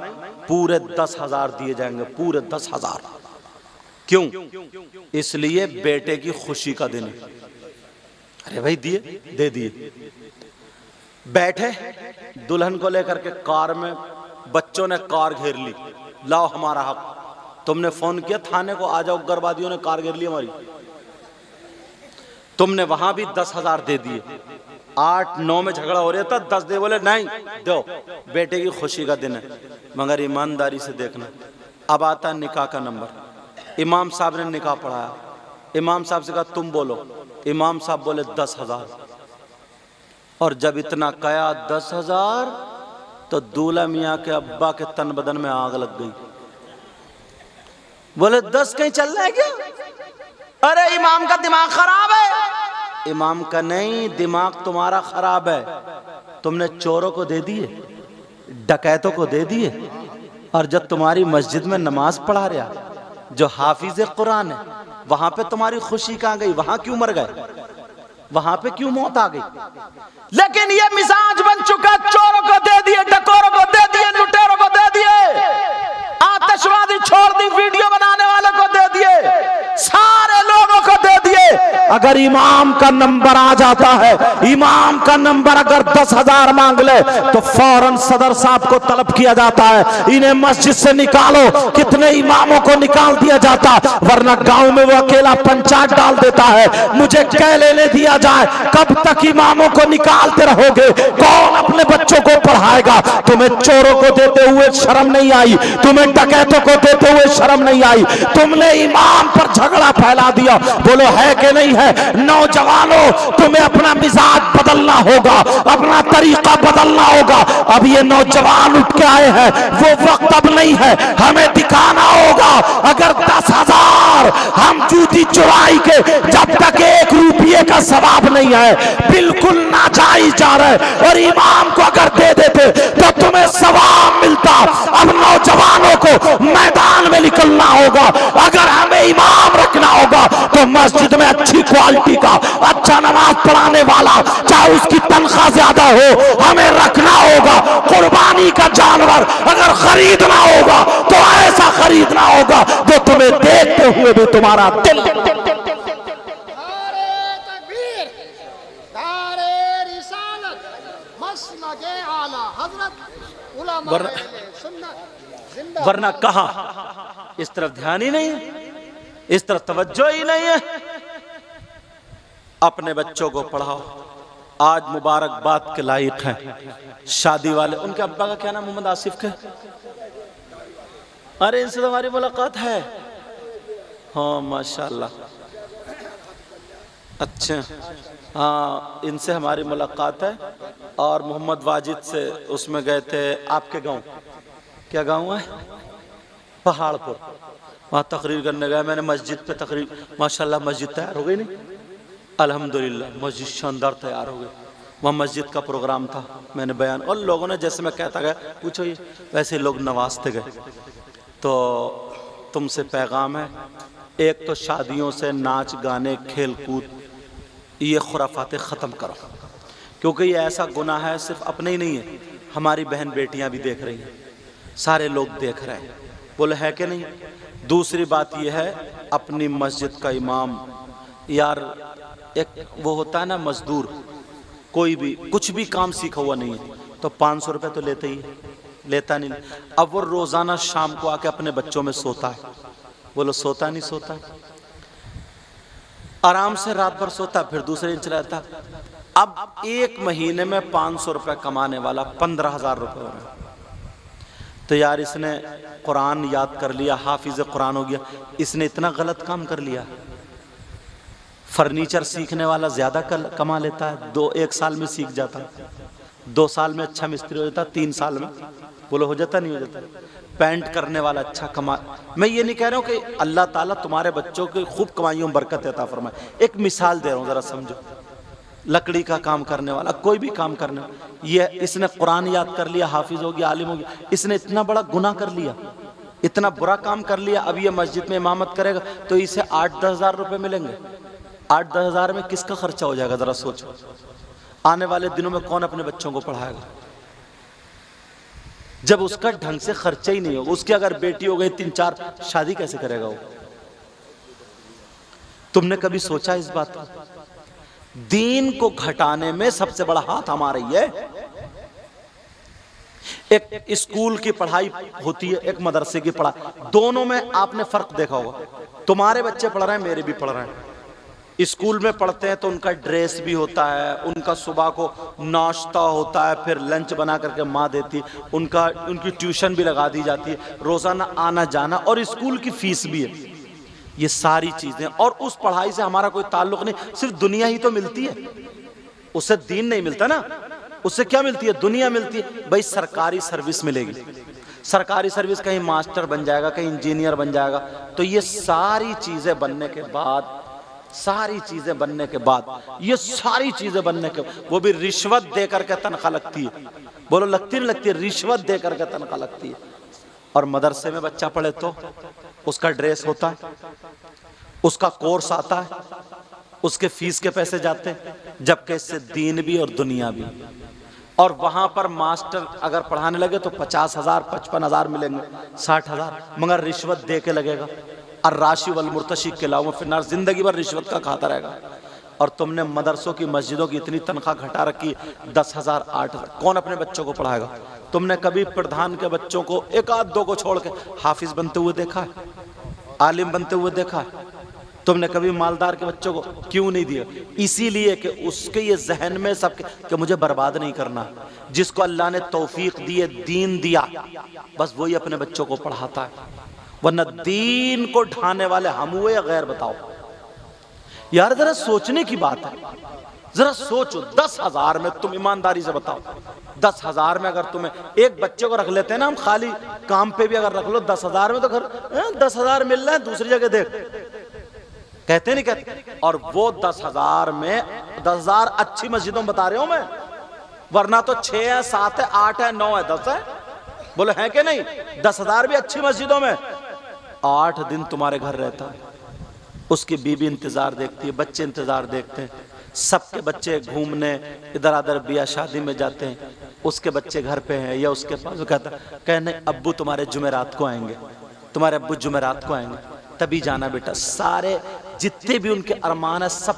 पूरे 10,000 दिए जाएंगे, पूरे 10,000। क्यों? इसलिए बेटे की खुशी का दिन है। अरे भाई दिए, दे दिए। बैठे दुल्हन को लेकर के कार में, बच्चों ने कार घेर ली, लाओ हमारा हक। तुमने फोन किया थाने को, आ जाओ, उग्रवादियों ने कार घेर ली हमारी। तुमने वहां भी 10,000 दे दिए। 8, 9 में झगड़ा हो रहा था, 10 दे, बोले नहीं दो, बेटे की खुशी का दिन है। मगर ईमानदारी से देखना, अब आता निकाह का नंबर। इमाम साहब ने निकाह पढ़ाया। इमाम साहब से कहा तुम बोलो। इमाम साहब बोले 10,000। और जब इतना कया 10,000, तो दूल्हा मियाँ के अब्बा के तन बदन में आग लग गई। बोले 10 कहीं चल रहा है क्या? अरे इमाम का दिमाग खराब है। इमाम का नहीं, दिमाग तुम्हारा खराब है। तुमने चोरों को दे दिए, डकैतों को दे दिए, और जब तुम्हारी मस्जिद में नमाज पढ़ा रहा जो हाफिज कुरान है, वहां पे तुम्हारी खुशी कहाँ गई? वहां क्यों मर गए? वहां पे क्यों मौत आ गई? लेकिन ये मिजाज बन चुका, चोरों को दे दिए, डकोरों को दे दिए, लुटेरों को दे दिए, आतिशबाजी छोड़ दी, वीडियो बनाने वाले को दे दिए, सारे लोगों को दे दिए। अगर इमाम का नंबर आ जाता है, इमाम का नंबर अगर 10,000 मांग ले तो फौरन सदर साहब को तलब किया जाता है, इन्हें मस्जिद से निकालो। कितने इमामों को निकाल दिया जाता, वरना गांव में वो अकेला पंचायत डाल देता है। मुझे कह लेने दिया जाए, कब तक इमामों को निकालते रहोगे? कौन अपने बच्चों को पढ़ाएगा? तुम्हें चोरों को देते हुए शर्म नहीं आई? तुम्हें डकैतों को देते हुए शर्म नहीं आई? तुमने इमाम पर झगड़ा फैला दिया। बोलो है कि नहीं है? नौजवानों, तुम्हें अपना मिजाज बदलना होगा, अपना तरीका बदलना होगा। अब ये नौजवान उठ के आए हैं, वो वक्त अब नहीं है, हमें दिखाना होगा। अगर 10,000 हम जूती चुराई के, जब तक 1 रुपये का सवाब नहीं है, बिल्कुल नाजायज जा रहे, और इमाम को अगर दे देते तो तुम्हें सवाब मिलता। अब नौजवानों को मैदान में निकलना होगा। अगर हमें इमाम रखना होगा तो मस्जिद में अच्छी क्वालिटी का, अच्छा नमाज पढ़ाने वाला, चाहे उसकी तनख्वाह ज्यादा हो, हमें रखना होगा। कुर्बानी का जानवर अगर खरीदना होगा तो ऐसा खरीदना होगा जो तुम्हें देखते हुए भी तुम्हारा दिल। वरना कहां? इस तरफ ध्यान ही नहीं है, इस तरफ तवज्जो ही नहीं है। अपने बच्चों को पढ़ाओ। आज मुबारकबाद के लायक हैं शादी वाले। उनके अब्बा का क्या नाम? मोहम्मद आसिफ के। अरे इनसे हमारी मुलाकात है। हाँ माशाल्लाह, अच्छा, हाँ इनसे हमारी मुलाकात है। और मोहम्मद वाजिद से उसमें गए थे आपके गांव, क्या गांव है? पहाड़पुर, वहाँ तकरीर करने गए। मैंने मस्जिद पे तकरीर, माशाल्लाह मस्जिद तैयार हो गई नहीं? अल्हम्दुलिल्लाह मस्जिद शानदार तैयार हो गई। वहाँ मस्जिद का प्रोग्राम था, मैंने बयान, और लोगों ने जैसे मैं कहता गया पूछो ये, वैसे लोग नवाजते गए। तो तुमसे पैगाम है, एक तो शादियों से नाच गाने खेल कूद ये खुराफाते ख़त्म करो, क्योंकि ये ऐसा गुनाह है, सिर्फ अपने ही नहीं है, हमारी बहन बेटियां भी देख रही हैं, सारे लोग देख रहे हैं। बोले है कि नहीं? दूसरी बात यह है, अपनी मस्जिद का इमाम यार एक वो होता है ना मजदूर, कोई भी कुछ भी काम सीखा हुआ नहीं है तो 500 रुपये तो लेते ही है, लेता नहीं। अब वो रोजाना शाम को आके अपने बच्चों में सोता है, बोलो सोता नहीं सोता, आराम से रात भर सोता, फिर दूसरे दिन चला जाता। अब एक महीने में 500 रुपये कमाने वाला 15,000 रुपये हो रहे। तो यार इसने कुरान याद कर लिया, हाफिज कुरान हो गया, इसने इतना गलत काम कर लिया। फर्नीचर सीखने वाला ज्यादा कमा लेता है, 1 साल में सीख जाता, 2 साल में अच्छा मिस्त्री हो जाता, 3 साल में बोलो हो जाता नहीं हो जाता। पेंट करने वाला अच्छा कमा, मैं ये नहीं कह रहा हूँ कि अल्लाह ताला तुम्हारे बच्चों की खूब कमाइयों में बरकत देता फरमाए, एक मिसाल दे रहा हूँ जरा समझो। लकड़ी का काम करने वाला, कोई भी काम करने वाला, ये इसने कुरान याद कर लिया, हाफिज हो गया, आलिम हो गया, इसने इतना बड़ा गुनाह कर लिया, इतना बुरा काम कर लिया। अब ये मस्जिद में इमामत करेगा तो इसे 8-10 हज़ार रुपये मिलेंगे। 8-10 हज़ार में किसका खर्चा हो जाएगा जरा सोचो। आने वाले दिनों में कौन अपने बच्चों को पढ़ाएगा जब उसका ढंग से खर्चा ही नहीं होगा। उसकी अगर बेटी हो गई 3-4, शादी कैसे करेगा वो? तुमने कभी सोचा इस बात को? दीन को घटाने में सबसे बड़ा हाथ हमारा ही है। एक स्कूल की पढ़ाई होती है, एक मदरसे की पढ़ाई, दोनों में आपने फर्क देखा होगा। तुम्हारे बच्चे पढ़ रहे हैं, मेरे भी पढ़ रहे हैं। स्कूल में पढ़ते हैं तो उनका ड्रेस भी होता है, उनका सुबह को नाश्ता होता है, फिर लंच बना करके माँ देती है, उनकी ट्यूशन भी लगा दी जाती है, रोजाना आना जाना, और स्कूल की फीस भी है। ये सारी चीजें, और उस पढ़ाई से हमारा कोई ताल्लुक नहीं, सिर्फ दुनिया ही तो मिलती है, उससे दीन नहीं मिलता ना। उससे क्या मिलती है? दुनिया मिलती है। भाई सरकारी सर्विस मिलेगी, सरकारी सर्विस, कहीं मास्टर बन जाएगा, कहीं इंजीनियर बन जाएगा, तो ये सारी चीजें बनने के बाद, सारी चीजें बनने के बाद, ये सारी चीजें बनने के, वो भी रिश्वत दे करके तनख्वाह लगती है। बोलो लगती नहीं लगती है? रिश्वत दे करके तनख्वाह लगती है। और मदरसे में बच्चा पढ़े तो उसका ड्रेस होता है, उसका कोर्स आता है, उसके फीस के पैसे जाते हैं, जबकि इससे दीन भी और दुनिया भी। और वहां पर मास्टर अगर पढ़ाने लगे तो 50,000 55,000 मिलेंगे, 60,000, मगर रिश्वत दे के लगेगा। और राशि वल मुर्तशिक के लाओ फिर जिंदगी भर रिश्वत का खाता रहेगा। और तुमने मदरसों की, मस्जिदों की इतनी तनख्वाह घटा रखी, 10,000 8,000, कौन अपने बच्चों को पढ़ाएगा? तुमने कभी प्रधान के बच्चों को 1-2 को छोड़ के हाफिज बनते हुए देखा है, आलिम बनते हुए देखा है? तुमने कभी मालदार के बच्चों को क्यों नहीं दिया? इसीलिए कि उसके ये जहन में सबके कि मुझे बर्बाद नहीं करना। जिसको अल्लाह ने तौफीक दी है, दीन दिया, बस वही अपने बच्चों को पढ़ाता है। वरना दीन को ढाने वाले हम हुए या गैर? बताओ यार, जरा सोचने की बात है, जरा सोचो। 10,000 में तुम ईमानदारी से बताओ, 10,000 में अगर तुम्हें एक बच्चे को रख लेते हैं ना हम, खाली काम पे भी अगर रख लो, 10,000 में तो घर 10,000 मिल रहे हैं, दूसरी जगह देख, कहते नहीं कहते? और वो 10,000 में 10,000 अच्छी मस्जिदों में बता रहे हो मैं, वरना तो 6 है, 7 है, 8 है, 9 है, 10 है, बोले है कि नहीं? 10,000 भी अच्छी मस्जिदों में 8 दिन तुम्हारे घर रहता है, उसकी बीबी इंतजार देखती है, बच्चे इंतजार देखते हैं, सबके बच्चे घूमने इधर उधर ब्याह शादी में जाते हैं, उसके बच्चे घर पे हैं या उसके पास, वो कहता नहीं अब्बू तुम्हारे जुमेरात को आएंगे, तुम्हारे अब्बू जुमेरात को आएंगे, तभी जाना बेटा। सारे जितने भी उनके अरमान है सब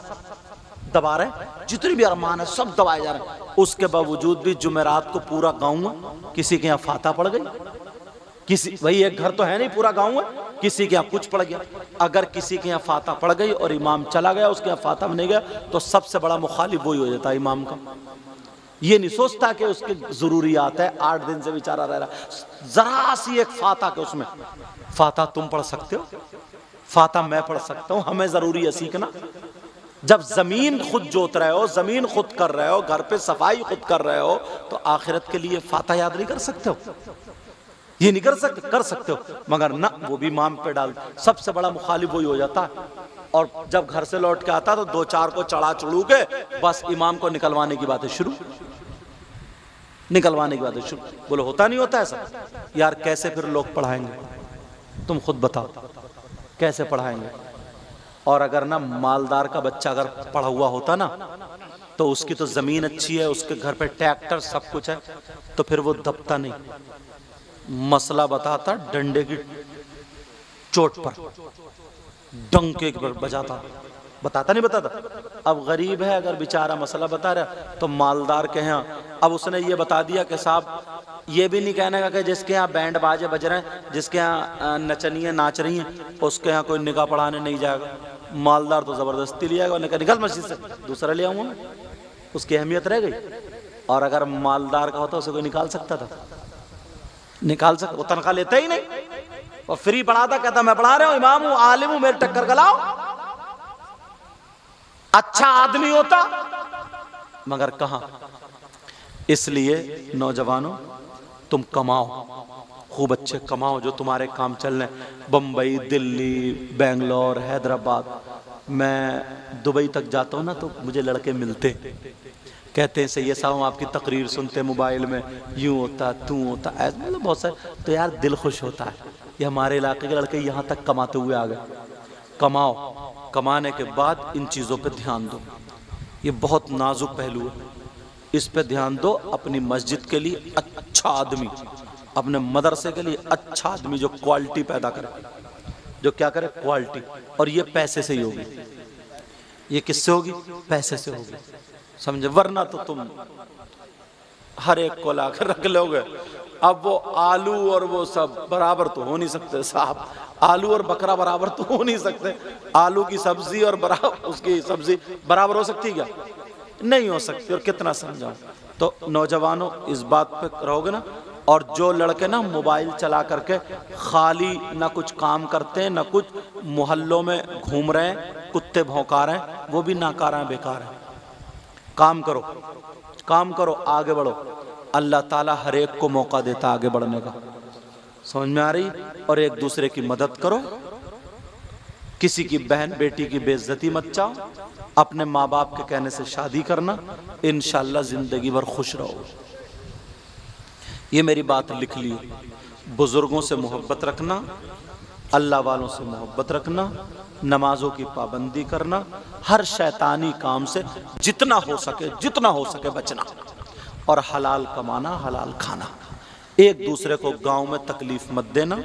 दबा रहे, जितने भी अरमान है सब दबाए जा रहे हैं। उसके बावजूद भी जुमेरात को पूरा गाँव, किसी के यहाँ फाता पड़ गई, किसी, वही एक घर तो है नहीं, पूरा गाँव है, किसी के यहाँ कुछ पड़ गया। अगर किसी के यहाँ फाता पड़ गई और इमाम चला गया, उसके यहाँ फाता में नहीं गया, तो सबसे बड़ा मुखालिफ वही हो जाता है इमाम का। ये नहीं सोचता कि उसके जरूरियात है, 8 दिन से बेचारा रह रहा, जरा सी एक फाता के उसमें, फाता तुम पढ़ सकते हो, फाता मैं पढ़ सकता हूँ, हमें जरूरी है सीखना। जब जमीन खुद जोत रहे हो, जमीन खुद कर रहे हो, घर पे सफाई खुद कर रहे हो, तो आखिरत के लिए फाता याद नहीं कर सकते हो? ये नहीं कर सकते हो, मगर ना, वो भी इमाम पे डाल, सबसे बड़ा मुखालिफ वही हो जाता है। और जब घर से लौट के आता तो 2-4 को चढ़ा चढ़ू के बस इमाम को निकलवाने की बातें शुरू, निकलवाने की बातें शुरू। बोलो होता नहीं होता ऐसा? यार कैसे फिर लोग पढ़ाएंगे? तुम खुद बताओ कैसे पढ़ाएंगे? और अगर ना मालदार का बच्चा अगर पढ़ा हुआ होता ना, तो उसकी तो जमीन अच्छी है, उसके घर पे ट्रैक्टर सब कुछ है, तो फिर वो दबता नहीं, मसला बताता डंडे की चोट पर, डंके पर बजाता, बताता नहीं बताता। अब गरीब है अगर बेचारा मसला बता रहा तो मालदार के यहाँ, अब उसने ये बता दिया कि साहब ये भी नहीं कहने का कि जिसके यहाँ बैंड बाजे बज रहे हैं, जिसके यहाँ नचनियाँ नाच रही हैं, उसके यहाँ कोई निकाह पढ़ाने नहीं जाएगा। मालदार तो ज़बरदस्ती ले आएगा, उन्हें कहा निकल मस्जिद से, दूसरा ले आऊँगा मैं, उसकी अहमियत रह गई। और अगर मालदार का होता उसे कोई निकाल सकता था? निकाल सकता? वो तनख्वाह लेता ही नहीं, और फ्री पढ़ाता, कहता मैं पढ़ा रहा हूँ, इमाम हूँ, आलिम हूँ, मेरे टक्कर का लाओ। अच्छा आदमी होता, मगर कहां। इसलिए नौजवानों तुम कमाओ, खूब अच्छे कमाओ, जो तुम्हारे काम चल रहे। बम्बई, दिल्ली, बेंगलोर, हैदराबाद, मैं दुबई तक जाता हूँ ना तो मुझे लड़के मिलते, कहते हैं सैयद साहब हम आपकी तकरीर सुनते मोबाइल में, यूँ होता तू होता, ऐसा मतलब बहुत सारे। तो यार दिल खुश होता है, ये हमारे इलाके के लड़के यहाँ तक कमाते हुए आ गए। कमाओ, कमाने के बाद इन चीज़ों पे ध्यान दो, ये बहुत नाजुक पहलू है, इस पे ध्यान दो। अपनी मस्जिद के लिए अच्छा आदमी, अपने मदरसे के लिए अच्छा आदमी, जो क्वालिटी पैदा करे, जो क्या करे, क्वालिटी। और ये पैसे से ही होगी, ये किससे होगी? पैसे से होगी, समझे? वरना तो तुम हर एक को लाकर रख लोगे। अब वो आलू और वो सब बराबर तो हो नहीं सकते साहब, आलू और बकरा बराबर तो हो नहीं सकते। आलू की सब्जी और बराबर उसकी सब्जी बराबर हो सकती क्या? नहीं हो सकती। और कितना समझाऊं? तो नौजवानों इस बात पे रहोगे ना। और जो लड़के ना मोबाइल चला करके खाली ना कुछ काम करते हैं, ना कुछ मोहल्लों में घूम रहे हैं, कुत्ते भौंका रहे हैं, वो भी नाकारा हैं, बेकार है। काम करो, काम करो, आगे बढ़ो। अल्लाह ताला हर एक को मौका देता आगे बढ़ने का, समझ में आ रही? और एक दूसरे की मदद करो, किसी की बहन बेटी की बेइज्जती मत चाओ, अपने माँ बाप के कहने से शादी करना, इंशाअल्लाह जिंदगी भर खुश रहो। ये मेरी बात लिख ली। बुजुर्गों से मोहब्बत रखना, अल्लाह वालों से मोहब्बत रखना, नमाजों की पाबंदी करना, हर शैतानी काम से जितना हो सके बचना, और हलाल कमाना, हलाल खाना। एक दूसरे को गांव में तकलीफ मत देना,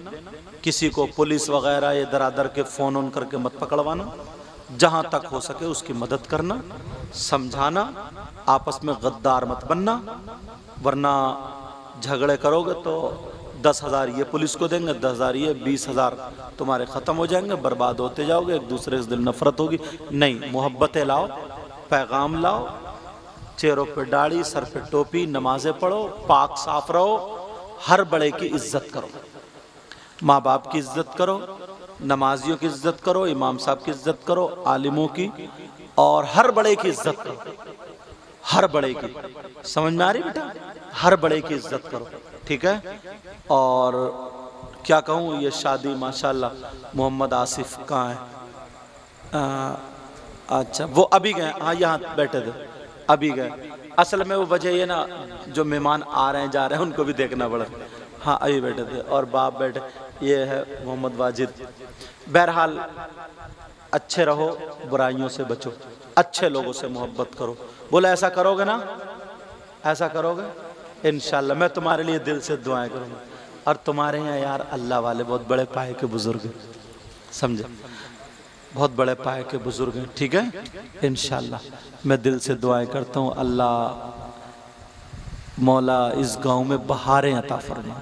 किसी को पुलिस वगैरह ये दरादर के फ़ोन ऑन करके मत पकड़वाना, जहां तक हो सके उसकी मदद करना, समझाना, आपस में गद्दार मत बनना, वरना झगड़े करोगे तो 10,000 ये पुलिस को देंगे, 10,000 ये, 20,000 तुम्हारे ख़त्म हो जाएंगे, बर्बाद होते जाओगे, एक दूसरे से दिल नफरत होगी। नहीं, मोहब्बतें लाओ, पैगाम लाओ, चेहरों पे दाढ़ी, सर पे टोपी, नमाजें पढ़ो, पाक साफ रहो, हर बड़े की इज्जत करो, माँ बाप की इज्जत करो, नमाजियों की इज्जत करो, इमाम साहब की इज्जत करो, आलिमों की, और हर बड़े की इज्जत करो, हर बड़े की। समझ में आ रही बेटा? हर बड़े की इज्जत करो, ठीक है? और क्या कहूँ, ये शादी माशाल्लाह मोहम्मद आसिफ कहाँ है? अच्छा वो अभी गए, हाँ यहाँ बैठे थे, अभी गए। असल में वो वजह ये ना, जो मेहमान आ रहे हैं जा रहे हैं उनको भी देखना पड़ा। हाँ अभी बैठे थे, और बाप बैठे, ये है मोहम्मद वाजिद। बहरहाल अच्छे रहो, बुराइयों से बचो, अच्छे लोगों से मोहब्बत करो। बोला ऐसा करोगे ना, ऐसा करोगे इंशाल्लाह मैं तुम्हारे लिए दिल से दुआएं करूँगा। और तुम्हारे यहाँ यार अल्लाह वाले बहुत बड़े पाए के बुजुर्ग हैं, समझे? बहुत बड़े पाए के बुजुर्ग हैं, ठीक है? इंशाल्लाह मैं दिल से दुआएं करता हूँ, अल्लाह मौला इस गांव में बहारें अता फरमा,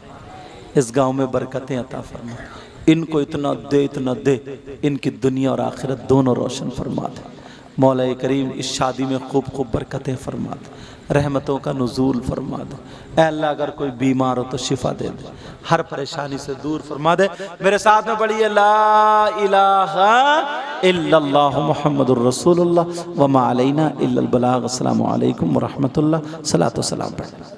इस गांव में बरकतें अता फरमा, इनको इतना दे, इनकी दुनिया और आखिरत दोनों रोशन फरमा दे। मौला करीम इस शादी में खूब खूब बरकतें फरमा दे, रहमतों का नुज़ूल फरमा दे। ऐ अल्लाह अगर कोई बीमार हो तो शिफा दे दे, हर परेशानी से दूर फरमा दे। मेरे साथ में पढ़िए ला इलाहा इल्लल्लाह मुहम्मदुर रसूलुल्लाह व मा अलैना इल्लल बलाग। अस्सलामु अलैकुम व रहमतुल्लाह। सलातो सलाम पढ़।